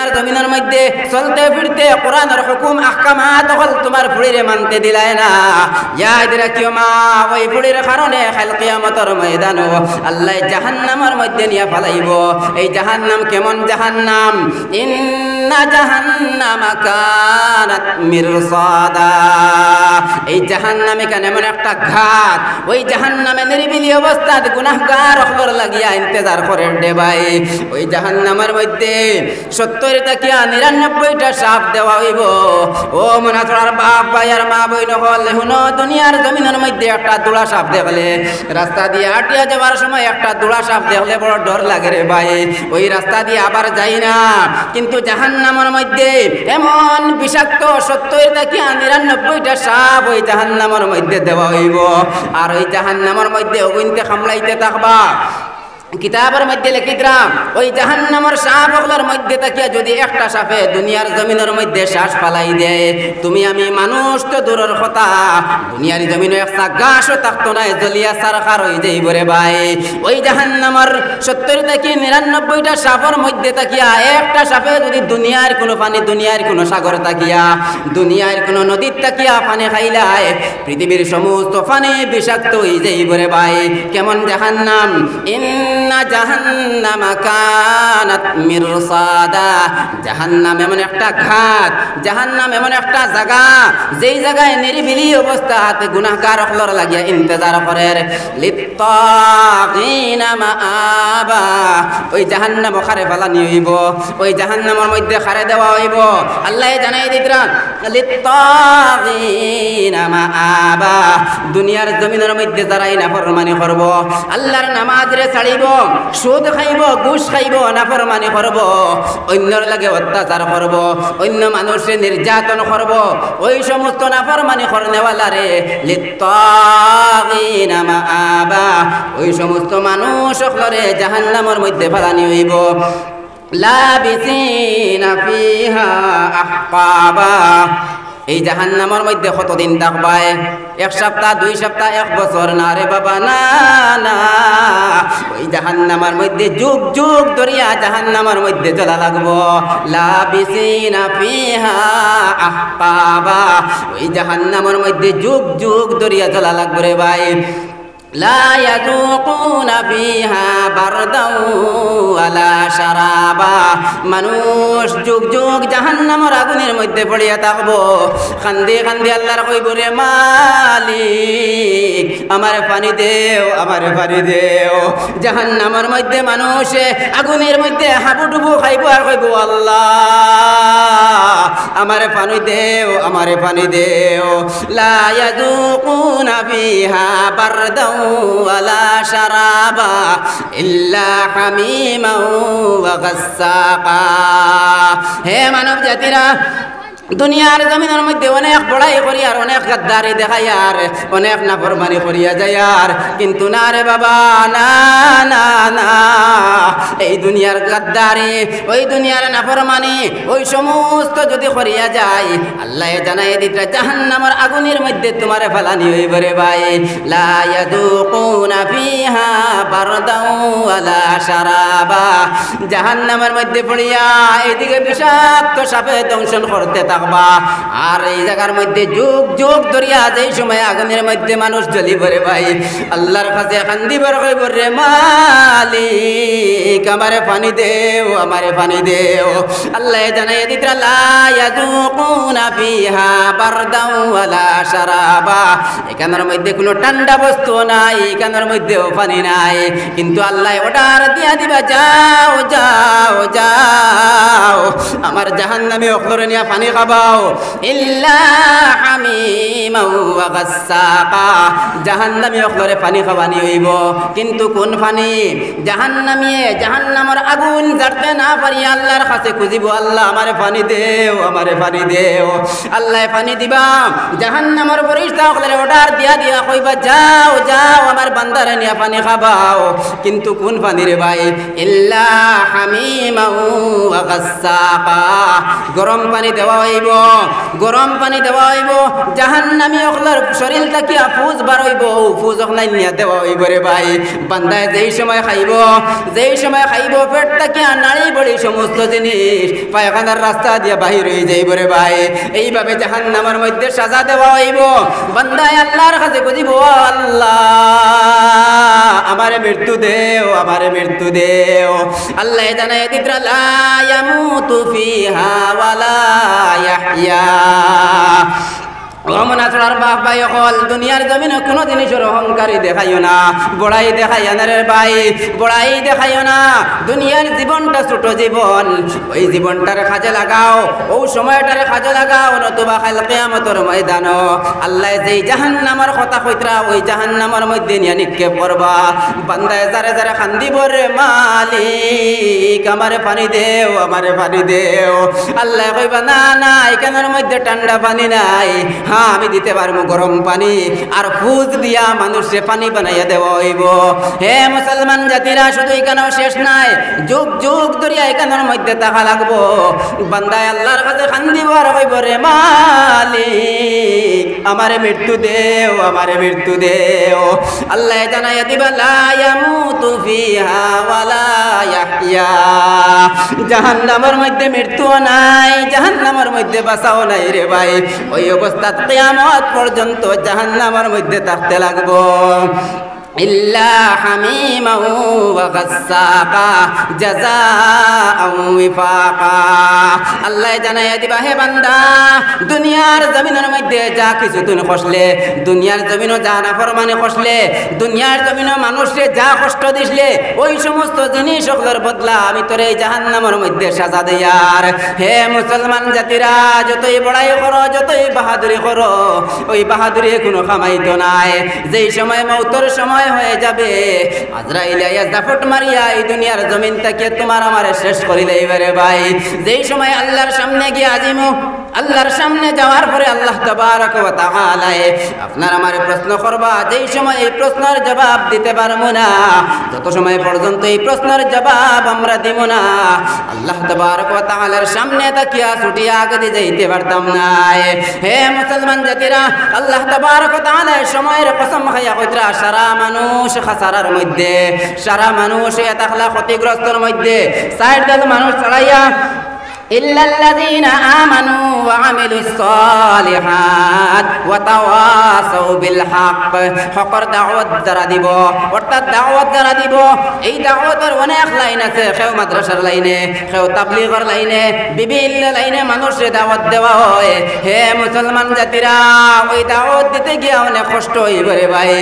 দুনিয়ার জমিনের মধ্যে চলতে ফিরতে কোরআনের হুকুম আহকামাত হল তোমার ফুড়িরে মানতে দিলাই না। ইয়াদ রাখিও মা, ওই ফুড়ির কারণে কাল কিয়ামতের ময়দানও আল্লাহ জাহান্নামের মধ্যে নিয়ে ফেলাইব। এই জাহান্নাম কেমন জাহান্নাম? ইন্না জাহান্নামা কানাত মিরসাদা। এই জাহান্নামে কেন এমন একটা ঘাট, ওই জাহান্নামে নিরিবিলি অবস্থাত গুনাহগার হলর লাগিয়া ইন্তজার করেন দে ভাই। ওই জাহান্নামের মধ্যে 70টা কিয়া 99টা সাপ দেওয়া হইব। ও মনাচড়ার বাপ ভাই আর মা বই নহল হুনো, দুনিয়ার জমিনের মধ্যে একটা দুলা সাপ দেখলে, রাস্তা দিয়ে হাঁটিয়া যাওয়ার সময় একটা দুলা সাপ দেখলে বড় ডর লাগে রে ভাই। ওই রাস্তা দিয়ে আবার যাই না। কিন্তু জাহান্নামের মধ্যে এমন বিষাক্ত 70টা কিয়া 99টা সাপ ওই জাহান্নামের মধ্যে দেওয়া হইব। আর ওই জাহান্নামের মধ্যে অগুনতে খামলাইতে থাকবা। কিতাবের মধ্যে লিখিতরাম ওই জাহান্নামের সাপগুলোর মধ্যে তাকিয়া যদি একটা সাপে দুনিয়ার জমিনের মধ্যে শ্বাস ফালাই দেয়, তুমি আমি মানুষ তো দূরের কথা, দুনিয়ার জমিনে একটা গাছও থাকতো না, জ্বলিয়া সারখার হয়ে যাইব রে ভাই। ওই জাহান্নামের 70 থেকে 99টা সাপের মধ্যে তাকিয়া একটা সাপে যদি দুনিয়ার কোনো পানি, দুনিয়ার কোনো সাগর তাকিয়া, দুনিয়ার কোনো নদীর তাকিয়া পানি খাইলায়, পৃথিবীর সমস্ত পানি বিষাক্ত হয়ে যাইব রে ভাই। কেমন জাহান্নাম? ইন্না জাহান্নামা কানাত মিরসাদা। জাহান্নাম এমন একটা ঘাট, জাহান্নাম এমন একটা জায়গা, যেই জায়গায় নিরিবিলি অবস্থাতে গুনাহগার হলর লাগিয়া ইন্তজার করে। লিত্তাগিনা মাআবা। ওই জাহান্নাম খারে ফেলানি হইব, ওই জাহান্নামের মধ্যে খারে দেওয়া হইব। আল্লাহ জানাই দিতরান লিত্তাগিনা মাআবা। দুনিয়ার জমিনের মধ্যে যারাই নাফরমানি করব, আল্লাহর নামাজ রে ছাড়িব, সুদ খাইব, ঘুষ খাইব, নাফরমানি করব, অন্যর লাগে অত্যাচার করব, অন্য মানুষের নির্যাতন করব, ওই সমস্ত নাফরমানি করনেওয়ালারে লিত্তাগিনা মাআবা। ওই সমস্ত মানুষ সকলরে জাহান্নামের মধ্যে ফেলানি হইব। লাবিসিনা ফিহা আহকাবা। এই জাহান্নামের মধ্যে কতদিন থাকবায়? 1 সপ্তাহ, 2 সপ্তাহ, 1 বছর না রে বাবা, না না। ওই জাহান্নামের মধ্যে যুগ যুগ ধরিয়া জাহান্নামের মধ্যে জ্বলা লাগবো। লাবিসিনা ফিহা আহকাবা। ওই জাহান্নামের মধ্যে যুগ যুগ ধরিয়া জ্বলা লাগবে রে ভাই। লা ইয়াযুকুনা ফিহা বারদাও ওয়ালা শারাবা। মানুষ যুগ যুগ জাহান্নামের আগুনের মধ্যে পড়িয়া থাকবো। কান্দি কান্দি আল্লাহর কইব রে মালিক আমারে পানি দেও, আমারে পানি দেও। জাহান্নামের মধ্যে মানুষ আগুনের মধ্যে হাবুডুবু খাইব আর কইব আল্লাহ আমারে পানি দেও, আমারে পানি দেও। লা ইয়াযুকুনা ফিহা বারদাও ওয়ালা শারাবা ইল্লা হামিমান ওয়া গাসসাকা। হে মানব জাতিরা, দুনিয়ার জমিনের মধ্যে অনেক বড়াই করি আর অনেক গাদ্দারি দেখাই আর অনেক নাফরমানি করিয়া যায় আর, কিন্তু না রে বাবা, না না না। এই দুনিয়ার গাদ্দারি, ওই দুনিয়ার নাফরমানি, ওই সমস্ত যদি করিয়া যায়, আল্লাহ জানাই দিতে জাহান্নামের আগুনের মধ্যে তোমারে ফেলানি হইব রে ভাই। লা ইয়াযুকুনা ফিহা বারদাও ওয়ালা শারাবা। জাহান্নামের মধ্যে পড়িয়া এইদিকে বিষাক্ত সাপে দংশন করতে থাকবা, আর এই জায়গার মধ্যে যুগ যুগ ধরিয়া যেই সময় আগুনের মধ্যে মানুষ জ্বলিব রে ভাই, আল্লাহর কাছে কান্দিবার কইব রে মালিক আমারে পানি দেও, আমারে পানি দেও। আল্লাহ জানাই দিতরা লা ইয়াযুকুনা ফিহা বারদাও ওয়ালা শারাবা। এখানের মধ্যে কোনো ঠান্ডা বস্তু নাই, এখানের মধ্যেও পানি নাই, কিন্তু আল্লাহ অর্ডার দিয়া দিবা যাও যাও যাও আমার জাহান্নামে অখলরে নিয়া পানি খাবাও। ইল্লা হামিমান ওয়া গাসসাকা। জাহান্নামে অখলরে পানি খাওয়ানি হইব, কিন্তু কোন পানি? জাহান্নামিয়ে জাহান্নামের আগুন জ্বালতে না পারি আল্লাহর কাছে খুঁজিব, আল্লাহ আমারে পানি দেও, আমারে পানি দেও। আল্লাহ পানি দিবা, জাহান্নামের ফেরেশতা অখলরে অর্ডার দিয়া দিয়া কইবা যাও যাও আমার বান্দারে নিয়া পানি খাবাও, কিন্তু কোন পানি রে ভাই? ইল্লা হামিমান ওয়া গাসসাকা। গরম পানি দেওয়া হইব, গরম পানি দেওয়া হইব, জাহান্নামী অখলার শরীর তাকিয়া ফুজ বার হইব, ফুজ অখলাই নিয়া দেওয়া হইব রে ভাই। বান্দায় যেই সময় খাইব, যেই সময় খাইব পেট তাকিয়া নাড়ি বড়ি সমস্ত জিনিস পায়খানার রাস্তা দিয়া বাহির হয়ে যাইব রে ভাই। এইভাবে জাহান্নামের মধ্যে সাজা দেওয়া হইব। বান্দায় আল্লাহর কাছে বুঝিব, আল্লাহ আমারে মৃত্যু দেও, আমারে মৃত্যু দেও। আল্লাহ জানায় দিতরা লা ইয়ামুতু ফিহা ওয়ালা ইয়াহইয়া। অমনাচড়ার বাপ ভাই অকল দুনিয়ার জমিনে কোনো জিনিসের অহংকারী দেখাইও না, বড়াই দেখাইও না রে ভাই, বড়াই দেখাইও না। দুনিয়ার জীবনটা ছোট জীবন, ওই জীবনটার কাজে লাগাও, ওই সময়টার কাজে লাগাও, নতুবা কাল কিয়ামতের ময়দান আল্লাহ যেই জাহান্নামের কথা কইতরা ওই জাহান্নামের মধ্যে নিয়ে নিক্ষেপ করবা। বান্দায় যারে যারে খান্দিব রে মালিক আমারে পানি দেও, আমারে পানি দেও। আল্লাহ কইবা না না এখানের মধ্যে ঠান্ডা পানি নাই, আমি দিতে পারবো গরম পানি, আর ফুজ দিয়া মানুষে পানি বানাইয়া দেওয়া হইব। হে মুসলমান জাতিরা, শুধু এখানেও শেষ নাই, যুগ যুগ ধরিয়া এখানের মধ্যে থাকা লাগবো। বান্দায় আল্লাহর কাছে কান্দিব আর কইব রে মালিক আমারে মৃত্যু দেও, আমারে মৃত্যু দেও। আল্লাহ জানাইয়া দিবা লা ইয়ামুতু ফিহা ওয়ালা ইয়াহইয়া। জাহান্নামের মধ্যে মৃত্যু নাই, জাহান্নামের মধ্যে বাঁচাও নাই রে ভাই। ওই অবস্থা কিয়ামত পর্যন্ত জাহান্নামের মধ্যে থাকতে লাগবো। ইল্লা হামিমান ওয়া গাসসাকা জাযাআন ওয়াফাকা। আল্লাহ জানাইয়া দিবা হে বান্দা, দুনিয়ার জমিনের মধ্যে যা কিছু তুমি কষলে, দুনিয়ার জমিনও যা নাফরমানি কষলে, দুনিয়ার জমিনও মানুষে যা কষ্ট দিসলে, ওই সমস্ত জিনিস ওগুলোর বদলা আমি তোর এই জাহান্নামের মধ্যে সাজা দেয়ার। হে মুসলমান জাতিরা, যতই বড়াই করো, যতই বাহাদুরি করো, ওই বাহাদুরি কোনো কামাইতো নাই। যেই সময় মৌতের সময় হয়ে যাবে, আজরাইল আইয়া জাফট মারিয়া এই দুনিয়ার জমিন থেকে তোমার আমারে শেষ করিলে এবারে ভাই। যেই সময় আল্লাহর সামনে গিয়ে আজিমু, আল্লাহর সামনে যাওয়ার পরে আল্লাহ তাবারক ওয়া তাআলা আপনার আমারে প্রশ্ন করবা, যেই সময় এই প্রশ্নের জবাব দিতে পারবো না, যত সময় পর্যন্ত এই প্রশ্নের জবাব আমরা দিব না, আল্লাহ তাবারক ওয়া তাআলার সামনে তাকিয়া ছুটিয়া আগে যাইতে পারতাম না। হে মুসলমান জাতিরা, আল্লাহ তাবারক ওয়া তাআলা সময়ের কসম খাইয়া কইতরা সারা মানুষ খাসারার মধ্যে, সারা মানুষ এতাখলা ক্ষতিগ্রস্তর মধ্যে, ৬০ দল মানুষ ছাড়াইয়া ইল্লাল্লাযীনা আমানু ওয়া আমিলুস সালিহাত ওয়া তাওয়াসাউ বিল হক। হকর দাওয়াত যারা দিব, অর্থাৎ দাওয়াত যারা দিব, এই দাওয়াতের অনেক লাইন আছে। কেউ মাদ্রাসার লাইনে, কেউ তাবলীগের লাইনে, বিভিন্ন লাইনে মানুষের দাওয়াত দেওয়া হয়। হে মুসলমান জাতিরা, ওই দাওয়াত দিতে গিয়ে অনেক কষ্ট হইব রে ভাই।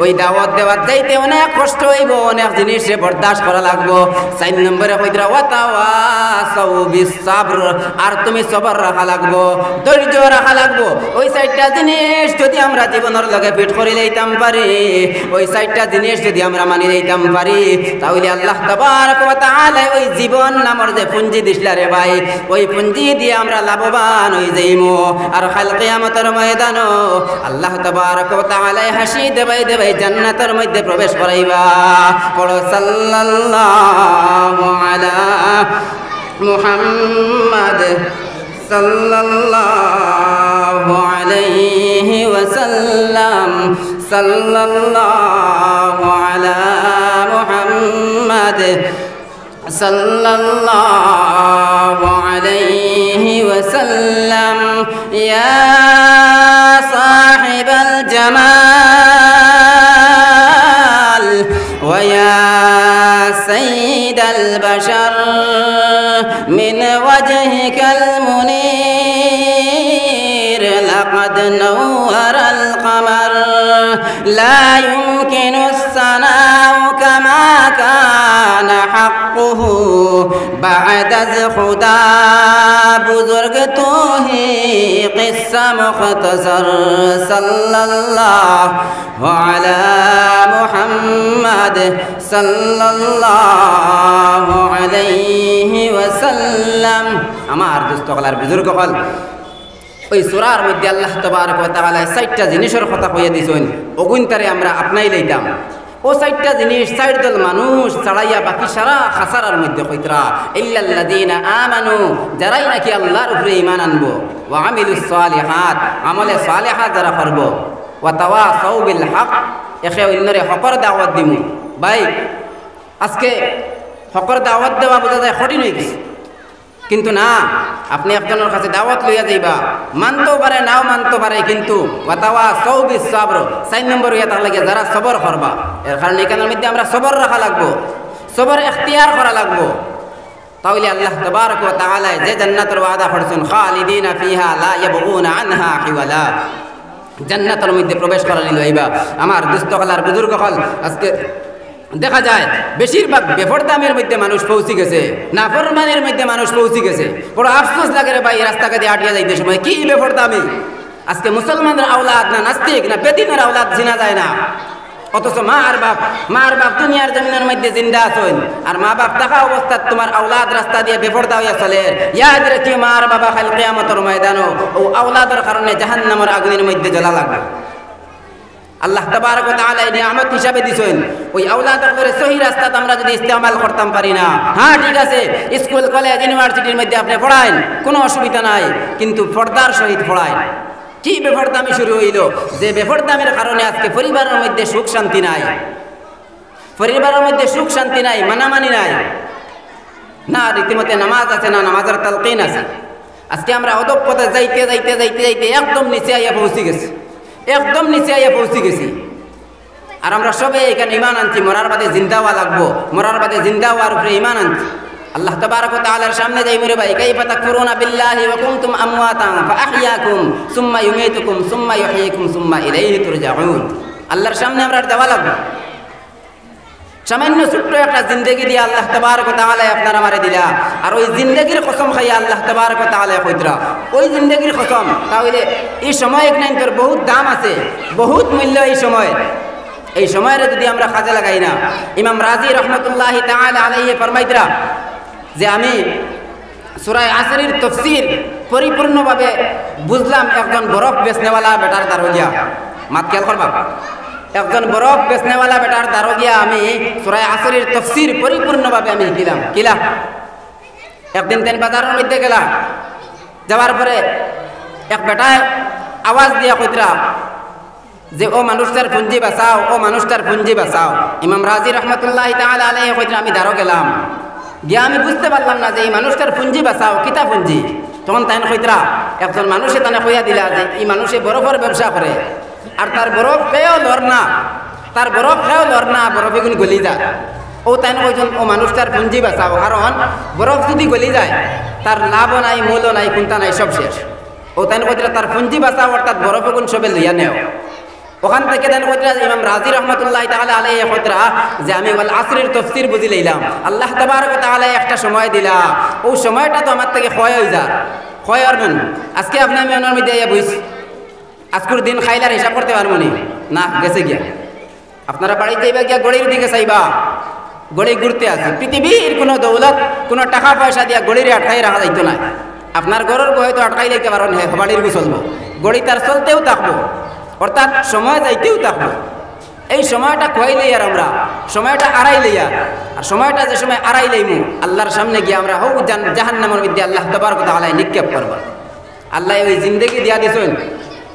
ওই দাওয়াত দেওয়ার যাইতে অনেক কষ্ট হইব, অনেক জিনিসে বরদাস্ত করা লাগবো। ৪ নম্বরে কইরা ওয়া তাওয়াসাউ বিস সাবর, আর তুমি সবর রাখা লাগবো, ধৈর্য রাখা লাগবো। ওই ৪টা জিনিস যদি আমরা জীবনের লগে ফিট করে লইতাম পারি, ওই ৪টা জিনিস যদি আমরা মানি লইতাম পারি, তাহলে আল্লাহ তাবারক ওয়া তাআলা ওই জীবন নামর যে পুঞ্জি দিছলা রে ভাই, ওই পুঞ্জি দিয়ে আমরা লাভবান হই যাইমু। আর কাল কিয়ামতের ময়দানও আল্লাহ তাবারক ওয়া তাআলা হাসি দেবাই দেবাই জান্নাতের মধ্যে প্রবেশ করাইবা। পড়ো সাল্লাল্লাহু আলা মুহাম্মাদ সাল্লাল্লাহু আলাইহি ওয়াসাল্লাম, সাল্লাল্লাহু আলা মুহাম্মাদ সাল্লাল্লাহু আলাইহি ওয়াসাল্লাম। ইয়া সাহিবাল জামাল ওয়া ইয়া সাইয়্যিদাল বাশার من وجهك المنير لقد نور القمر لا يمكن الثناء كما كان حقه بعد خدا بزرگ تو ہی قصہ مختصر صلی اللہ علی محمد صلی اللہ علیہ وسلم। আমার দোস্তগলার বুজুর্গ হল ওই সূরার মধ্যে আল্লাহ তাবারক ওয়া তাআলা ৬০টা জিনিসের কথা কইয়া দিছেন, ওগুনটারে আমরা আপনাই লইতাম। ও চারটা জিনিস চার দল মানুষ ছাড়াইয়া বাকি সারা খাসারার মধ্যে কইতরা ইল্লাল্লাযীনা আমানু, যারাই নাকি আল্লাহর উপরে ঈমান আনবো, ওয়া আমিলুস সালিহাত, আমলে সালিহাত যারা করব, ওয়া তাওয়াসাউ বিল হক, একে অন্যরে হকর দাওয়াত দিমু। ভাই আজকে হকর দাওয়াত দেওয়া বোঝা যায় কঠিন হয়ে গেছে, কিন্তু না, আপনি একজনের কাছে দাওয়াত লইয়া যাইবা, মানতেও পারে নাও মানতে পারে, কিন্তু ওয়াতাওয়াসাউ বিস সাবর, 4 নম্বর হইয়া তার লাগে যারা সবর করবা। এর কারণে এখানের মধ্যে আমরা সবর রাখা লাগবো, সবর ইখতিয়ার করা লাগবো। তাহলে আল্লাহ তাবারক ওয়া তাআলা যে জান্নাতের ওয়াদা করছেন, খালিদিনা ফিহা লা ইয়াবগুনা আনহা হিওয়ালা, জান্নাতের মধ্যে প্রবেশ করা লইবা। আমার দুস্থ হলার বুজুর্গ হল, আজকে দেখা যায় বেশিরভাগ বেফরদামের মধ্যে মানুষ পৌঁছে গেছে, নাফরমানের মধ্যে মানুষ পৌঁছে গেছে। বড় আফসোস লাগে রে ভাই, রাস্তাঘাটে আটিয়া যাইতে সময় কি বেফরদামি। আজকে মুসলমানদের আওলাদ না নাস্তিক না বেদিনের আওলাদ চিনা যায় না, অথচ মা আর বাপ দুনিয়ার জমিনের মধ্যে জিন্দা আছেন, আর মা বাপ থাকা অবস্থায় তোমার আওলাদ রাস্তা দিয়ে বেফরদা হইয়া চলে। ইয়াদ রাখি মা আর বাবা কাল কিয়ামতের ময়দানও ও আওলাদের কারণে জাহান্নামের আগুনের মধ্যে জ্বলা লাগবে। আল্লাহ তাবারক ওয়া তাআলা এই নিয়ামত হিসাবে দিছেন, ওই আওলাদকে সহি রাস্তাতে আমরা যদি ইস্তেমাল করতাম পারি না, হ্যাঁ ঠিক আছে স্কুল কলেজ ইউনিভার্সিটির মধ্যে আপনি পড়াইন, কোনো অসুবিধা নাই, কিন্তু পর্দার সহিত পড়াইন। কি বেফরদামি শুরু হইল, যে বেফরদামের কারণে আজকে পরিবারের মধ্যে সুখ শান্তি নাই, পরিবারের মধ্যে সুখ শান্তি নাই, মানামানি নাই, না রীতিমতে নামাজ আছে না নামাজের তালকিন আছে। আজকে আমরা অদক্ষতা যাইতে যাইতে যাইতে যাইতে একদম নিচে আইয়া পৌঁছে গেছি, একদম নিচে আইয়া পৌঁছে গেছি। আর আমরা সবাই এখানে ঈমান আনছি মরার বাদে জিন্দা হওয়া লাগবো, মরার বাদে জিন্দা হওয়ার উপরে ঈমান আনছি। আল্লাহ তাবারক ওয়া তাআলার সামনে যাই মরে ভাই, কাইফা তাকফুরুনা বিল্লাহি ওয়া কুনতুম আমওয়াতান ফাআহইয়াকুম সুম্মা ইউমীতুকুম সুম্মা ইউহয়িকুম সুম্মা ইলাইহি তুরজাউন। আল্লাহর সামনে আমরা দেওয়া লাগবে। সামান্য ছোট্ট একটা জিন্দেগি দিয়ে আল্লাহ তাবারক ওয়া তাআলা আপনার আমারে দিলা, আর ওই জিন্দেগির কসম খাইয়া আল্লাহ তাবারক ওয়া তাআলা কইতরা ওই জিন্দেগির কসম। তাহলে এই সময় একনাইন্তর বহুত দাম আছে, বহুত মূল্য এই সময়। এই সময়ের যদি আমরা কাজে লাগাই না, ইমাম রাজি রহমতুল্লাহি তাআলা আলাইহি ফরমাইতরা যে আমি সূরা আসরের তাফসীর পরিপূর্ণভাবে বুঝলাম একজন বরফ বেচনেওয়ালা বেটার দারোগিয়া। মাত খেয়াল করবা, একজন বরফ বেচনেওয়ালা বেটার দারোগিয়া আমি সূরা আসরের তাফসীর পরিপূর্ণভাবে আমি কিলা। একদিন তেন বাজারের মধ্যে গেলা, যাওয়ার পরে এক বেটায় আওয়াজ দিয়া কইতরা যে ও মানুষটার পুঞ্জি বাঁচাও, ও মানুষটার পুঞ্জি বাঁচাও। ইমাম রাজি রহমতুল্লাহি তাআলা আলাইহি কইতরা আমি দারো গেলাম, গিয়া আমি বুঝতে পারলাম না যে এই মানুষটার পুঞ্জি বাঁচাও কিতা পুঞ্জি। তখন তাই কইতরা একজন মানুষে তানে কইয়া দিলা যে এই মানুষে বরফের ব্যবসা করে, আর তার বরফ খেয়েও লড় না, তার বরফ খেয়েও লড় না, বরফ এগুন গলি যায়। ও তাই কইছেন ও মানুষটার পুঞ্জি বাঁচাও, কারণ বরফ যদি গলি যায় তার লাভও নাই মূল্য নাই কোনটা নাই, সব শেষ। ও তাই কইতরা তার পুঞ্জি বাঁচাও, অর্থাৎ বরফ এগুন সবে লইয়া নেও। ওখান থেকে দেন কইতরা ইমাম রাজি রহমতুল্লাহি তাআলা আলাইহি কইতরা যে আমি ওয়াল আসরের তাফসীর বুঝি লইলাম। আল্লাহ তাবারক ওয়া তাআলা একটা সময় দিলা, ওই সময়টা তো আমার থেকে ক্ষয় হয়ে যায়, ক্ষয় আর নেন। আজকে আপনি আমি ওনার মধ্যে ইয়া বইছি, আজকের দিন খাইলার হিসাব করতে পারবো না, গেছে গিয়া। আপনারা বাড়িতে যাইবা গিয়া গড়ির দিকে চাইবা, গড়ি ঘুরতে আছে। পৃথিবীর কোনো দৌলত কোনো টাকা পয়সা দিয়া গড়ির আটকাই রাখা যাইতো না। আপনার গড়ের হয়তো আটকাই লাইতে পারেন, বাড়ির গু চলবো, গড়ি তার চলতেও থাকবো, অর্থাৎ সময় যাইতেও থাকবো। এই সময়টা খুয়াইলেই আর আমরা সময়টা আড়াই লইয়া, আর সময়টা যে সময় আড়াই লইমু আল্লাহর সামনে গিয়ে আমরা হোক জাহান্নামের মধ্যে আল্লাহ তাবারক ওয়া তাআলা নিক্ষেপ করব। আল্লাহ ওই জিন্দেগি দিয়া দিছেন,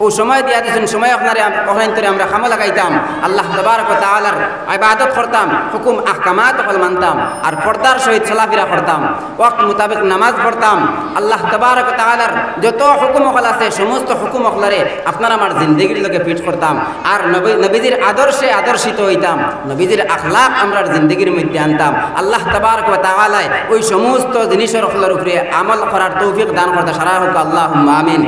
ও সময় দিয়া দিছেন, সময় আপনারে অহরান্তরে আমরা খামো লাগাইতাম, আল্লাহ তাবারক ওয়া তাআলার ইবাদত করতাম, হুকুম আহকামাত সকল মানতাম, আর পর্দার সহিত চলাফেরা করতাম, ওয়াক্ত মোতাবেক নামাজ পড়তাম। আল্লাহ তাবারক ওয়া তাআলার যত হুকুম হল আছে সমস্ত হুকুম হলরে আপনার আমার জিন্দেগির লগে ফিট করতাম, আর নবীজির আদর্শে আদর্শিত হইতাম, নবীজির আখলাক আমরা জিন্দেগির মধ্যে আনতাম। আল্লাহ তাবারক ওয়া তাআলা ওই সমস্ত জিনিসের হলের উপরে আমল করার তৌফিক দান করতে সারা হোক, আল্লাহুম্মা আমিন।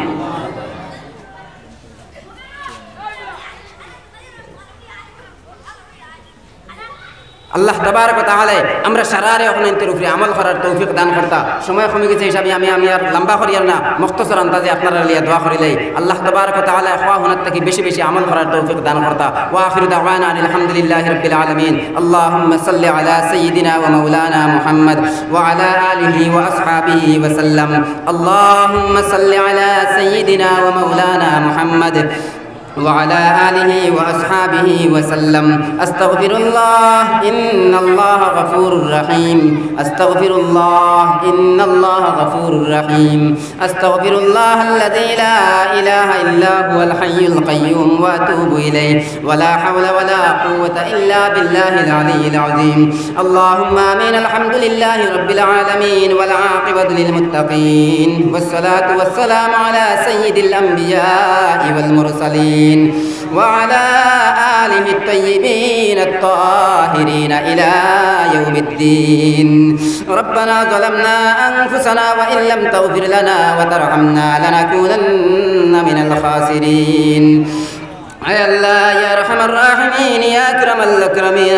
আল্লাহ তাবারক ওয়া তাআলা আমরা সারারে অখনন্তের উপরে আমল করার তৌফিক দান করতা। সময় কমে গেছে হিসাবে আমি আর লম্বা করিয়ার না, মুখতসর আন্দাজে আপনারা লিয়া দোয়া করিলাই। আল্লাহ তাবারক ওয়া তাআলা খাওয়া হুনার থেকে বেশি বেশি আমল করার তৌফিক দান করতা। ওয়া আখিরু দাওয়ানা আলহামদুলিল্লাহি রাব্বিল আলামিন। আল্লাহুম্মা সাল্লি আলা সাইয়্যিদিনা ওয়া মাওলানা মুহাম্মদ ওয়া আলা আলিহি ওয়া আসহাবিহি ওয়া সাল্লাম। আল্লাহুম্মা সাল্লি আলা সাইয়্যিদিনা ওয়া মাওলানা মুহাম্মদ وعلى آله وأصحابه وسلم أستغفر الله إن الله غفور رحيم أستغفر الله إن الله غفور رحيم أستغفر الله الذي لا إله إلا هو الحي القيوم وأتوب إليه ولا حول ولا قوة إلا بالله العلي العظيم اللهم آمين الحمد لله رب العالمين والعاقبة للمتقين والصلاة والسلام على سيد الأنبياء والمرسلين وعلى آله الطيبين الطاهرين إلى يوم الدين ربنا ظلمنا أنفسنا وإن لم تغفر لنا وترحمنا لنكونن من الخاسرين আয় আল্লাহ ইয়া আরহামার রাহিমিন ইয়া আকরামাল আকরামিন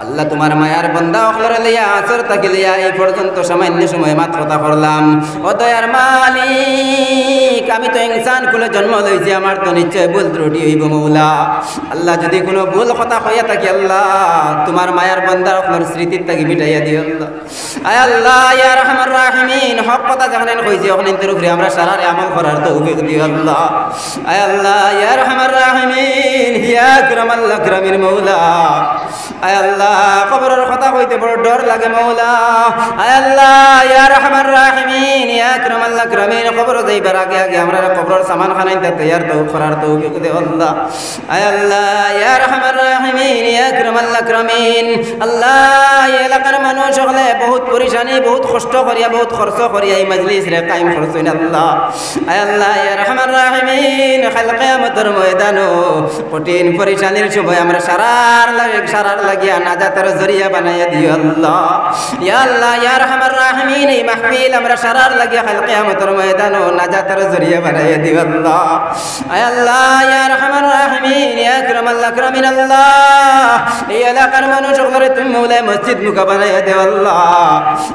আল্লাহ তোমার মায়ার বান্দা ওখলরে লিয়া আসর তাকে লিয়া এই পর্যন্ত সামান্য সময় মাত্র তা করলাম ও দয়ার মালিক আমি তো ইনসান কুলে জন্ম লইছি আমার তো নিশ্চয় ভুল ত্রুটি হইব মওলা আল্লাহ যদি কোনো ভুল কথা হইয়া থাকে আল্লাহ তোমার মায়ার বান্দা ওখলর স্মৃতির তাকে মিটাইয়া দিও আল্লাহ আয় আল্লাহ ইয়া আরহামার রাহিমিন হক কথা যখন কইছি ওখানে তোর উপরে আমরা সারারে আমল করার তৌফিক দিও আল্লাহ আয় আল্লাহ ইয়া আরহামার রাহিমিন ইয়া আকরামাল আকরামিন মওলা আয় আল্লাহ কবরের কথা কইতে বড় ডর লাগে মওলা আয় আল্লাহ ইয়া আরহামার রাহিমিন ইয়া আকরামাল আকরামিন কবর যাইবার আগে আগে আমরা কবরের সামান খানাইতে তৈয়ার তো করার তৌফিক দে আল্লাহ আয় আল্লাহ ইয়া আরহামার রাহিমিন ইয়া আকরামাল আকরামিন আল্লাহ এই এলাকার মানুষ হলে বহুত পরেশানি বহুত কষ্ট করিয়া বহুত খরচ করিয়া এই মজলিস রে কায়েম করছেন আল্লাহ আয় আল্লাহ ইয়া আরহামার রাহিমিন কাল কিয়ামতের ময়দানো কঠিন পরেশানির সময় আমরা সারার লাগিয়া নাজাতের জরিয়া বানাইয়া দিও আল্লাহ ইয়া আল্লাহ ইয়া আরহামার রাহিমিন এই মাহফিল আমরা সারার লাগিয়া কাল কিয়ামতের ময়দানো নাজাতের জরিয়া বানাইয়া দিও আল্লাহ আয় আল্লাহ ইয়া আরহামার রাহিমিন ইয়া আকরামাল আকরামিন আল্লাহ এই এলাকার মানুষ ওগুলোরে তুমি মওলা মসজিদ মুকা বানাইয়া দিও আল্লাহ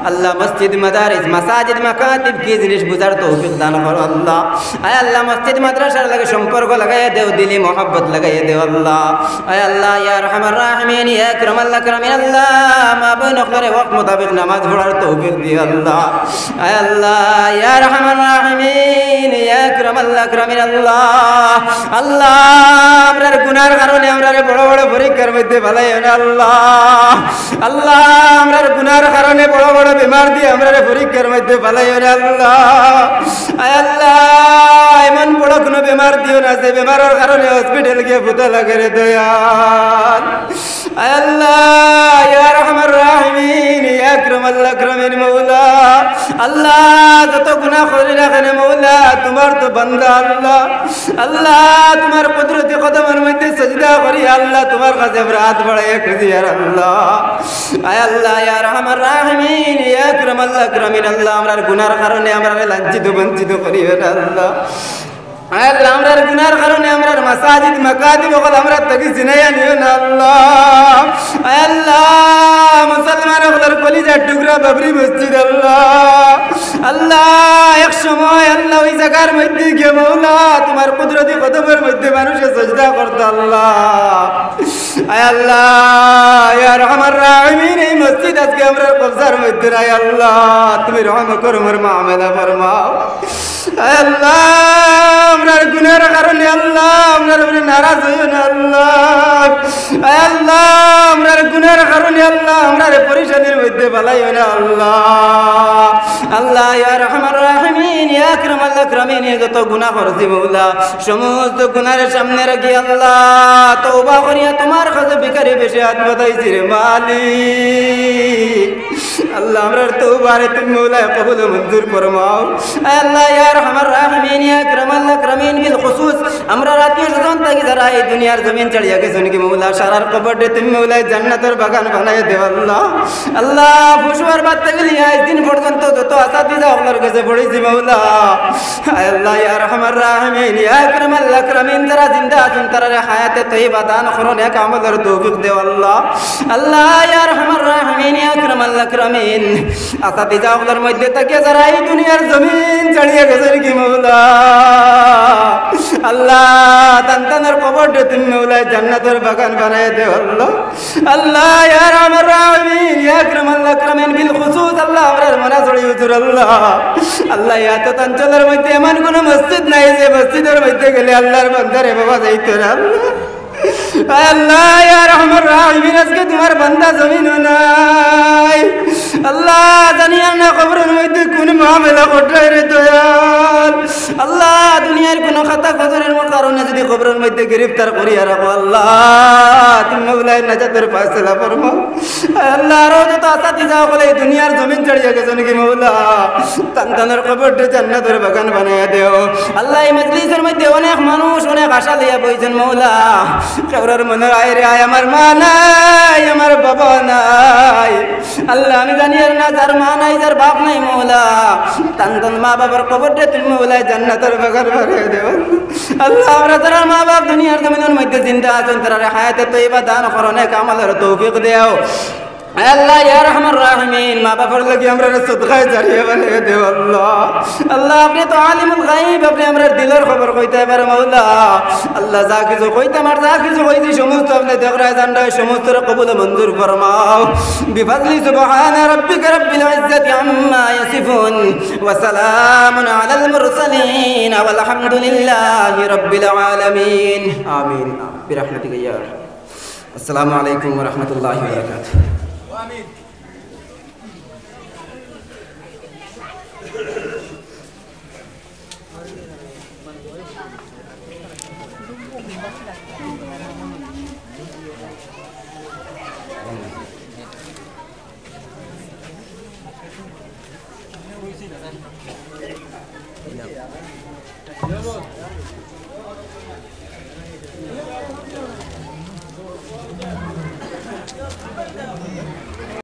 আল্লাহ মসজিদ মাদারিস মাসাজিদ মাকাতিব কি জিনিস বুঝার তৌফিক দান করো আল্লাহ আয় আল্লাহ মসজিদ মাদ্রাসার লাগে সম্পর্ক লাগাইয়া দেও দিলি মোহাব্বত লাগাইয়া দেও আল্লাহ আয় আল্লাহ ইয়া আরহামার রাহিমিন ইয়া আকরামাল আকরামিন আল্লাহ মা বোন ওগুলোরে ওয়াক্ত মোতাবেক নামাজ পড়ার তৌফিক দিও আল্লাহ আয় আল্লাহ ইয়া আরহামার রাহিমিন ইয়া আকরামাল আকরামিন আল্লাহ আল্লাহ আমরার গুনার কারণে আমরারে বড় বড় পরীক্ষার মধ্যে ফেলাইও না আল্লাহ আল্লাহ আমরার গুনার কারণে বড় বড় বিমার দিয়ে আমরারে পরীক্ষার মধ্যে ফেলাইও না আল্লাহ আয় আল্লাহ এমন বড় কোনো বিমার দিও না যে বিমারের কারণে হসপিটাল গিয়ে ভূতা লাগে রে দয়াল আয় আল্লাহ ইয়া আরহামার রাহিমিন ইয়া আকরামাল আকরামিন মওলা আল্লাহ যত গুনাহ করি না কেন মওলা তোমার তো বান্দা আল্লাহ আল্লাহ তোমার কুদরতি কদমের মধ্যে সিজদা করি আল্লাহ তোমার কাছে আমরা হাত বাড়াইয়া খুঁজি আর আল্লাহ আয় আল্লাহ ইয়া আরহামার রাহিমিন ইয়া আকরামাল আকরামিন আল্লাহ আমরার গুনার কারণে আমরা লাঞ্ছিত বঞ্চিত করিও না আল্লাহ আয় আল্লাহ আমরার গুনার কারণে আমরার মাসাজিদ মাকাতিব ওগুলো আমরা তাকে চিনাইয়া নিও না আল্লাহ আয় আল্লাহ মুসলমান ওগুলোর কলিজার টুকরা বাবরি মসজিদ আল্লাহ আল্লাহ এক সময় আল্লাহ ওই জায়গার মধ্যে গিয়ে মওলা তোমার কুদরতি কদমের মধ্যে মানুষে সাজদা করতে আল্লাহ আয় আল্লাহ ইয়া আরহামার রাহিমিন এই মসজিদ আজকে আমরা কবজার মধ্যে নাই আল্লাহ তুমি রহম করো মোর মামলা ফরমাও আয় আল্লাহ আমরার গুনার কারণে আল্লাহ আমরার উপরে নারাজ হইও না আল্লাহ আয় আল্লাহ আমরার গুনার কারণে আল্লাহ আমরার পরিশানির মধ্যে ফেলাইও না আল্লাহ আল্লাহ ইয়া আরহামার রাহিমিন ইয়া আকরামাল আকরামিন যত গুনাহ করছি মওলা সমস্ত গুনাহের সামনে রাখি আল্লাহ তওবা করিয়া তোমার কাছে ভিখারি বেশি হাত বাঁধাইছি রে মালিক আল্লাহ আমরার তওবারে তুমি মওলা কবুল মঞ্জুর ফরমাও আল্লাহ ইয়া আরহামার রাহিমিন ইয়া আকরামাল আকরামিন বিল খুসুস আমরা আত্মীয় স্বজন থাকি যারা এই দুনিয়ার জমিন ছাড়িয়া গেছেন কি মওলা সারার কবরে তুমি মওলা জান্নাতের বাগান বানাইয়া দেও আল্লাহ আল্লাহ ফুসুয়ার বাদ থেকে লিয়া এই দিন পর্যন্ত যত আসাতিজা আপনার কাছে পড়েছি মওলা আল্লাহ ইয়া আরহামার রাহিমিন ইয়া আকরামাল আকরামিন যারা জিন্দা আছেন তারা হায়াতে তয়্যিবা দান করো নেক আমলের তৌফিক দেও আল্লাহ আল্লাহ ইয়া আরহামার রাহিমিন ইয়া আকরামাল আকরামিন আসাতিজা আপনার মধ্যে থেকে যারা এই দুনিয়ার জমিন ছাড়িয়া গেছেন কি মওলা আল্লাহ তান্তানের কবর তুমি মৌলায় জান্নাতের বাগান বানায় দে আল্লাহ আল্লাহ ইয়া রাহমার রাহিমিন ইয়া আকরামাল আকরামিন বিল খুসুস আল্লাহ আমরার মনাজড়ি হুজুর আল্লাহ আল্লাহ এত অঞ্চলের মধ্যে এমন কোন মসজিদ নাই যে মসজিদের মধ্যে গেলে আল্লাহর বান্দারে বাবা যাইতো না আল্লাহ ইয়া রাহমার রাহিমিন আজকে তোমার বান্দা জমিন নাই আল্লাহ জানিয়ার না কবরের মধ্যে কোন মামলা ঘটায় রে দয়াল আল্লাহ দুনিয়ার কোন খাতা খজরের কারণে যদি কবরের মধ্যে গ্রেফতার করিয়া রাখো আল্লাহ তুমি মৌলায় নাজাতের ফায়সালা ফরমো আল্লাহ আরো যত আসাতি যাও বলে দুনিয়ার জমিন ছাড়িয়ে গেছো নাকি মৌলা তান্তানের কবরটা জান্নাতের বাগান বানাইয়া দেও আল্লাহ এই মজলিসের মধ্যে অনেক মানুষ অনেক আশা লইয়া বইছেন মৌলা কবরের মনে আয় রে আয় আমার মা নাই আমার বাবা নাই আল্লাহ আমি জানি আর না যার মা নাই যার বাপ নাই মৌলা তান্তন মা বাবার কবরটা তুমি মৌলায় জান্নাতের বাগান বানিয়ে দেও আল্লাহ আমরা যারা মা বাপ দুনিয়ার জমিনের মধ্যে জিন্দা আছেন তারা হায়াতে তৈবা দান করো নেক আমলের তৌফিক দেও আল্লাহ ইয়া রাহমার রাহিমিন মা বাবার লাগি আমরা সদকায়ে জারিয়া বানিয়ে দেও আল্লাহ আল্লাহ আপনি তো আলিমুল গায়ব আপনি আমরা দিলের খবর কইতে পারে মাওলা আল্লাহ যা কিছু কইতে আমার যা কিছু কইছি সমস্ত আপনি দেখরায় জানডা সমস্ত কবুল মঞ্জুর ফরমাও বিফাজলি সুবহান রাব্বিকা রাব্বিল ইজ্জাতি আম্মা ইয়াসিফুন ওয়া সালামুন আলাল মুরসালিন ওয়াল হামদুলিল্লাহি রাব্বিল আলামিন আমিন বিরহমাতিকা ইয়া আরহাম আসসালামু আলাইকুম ওয়া রাহমাতুল্লাহি ওয়া বারাকাতুহু আমিন Yeah.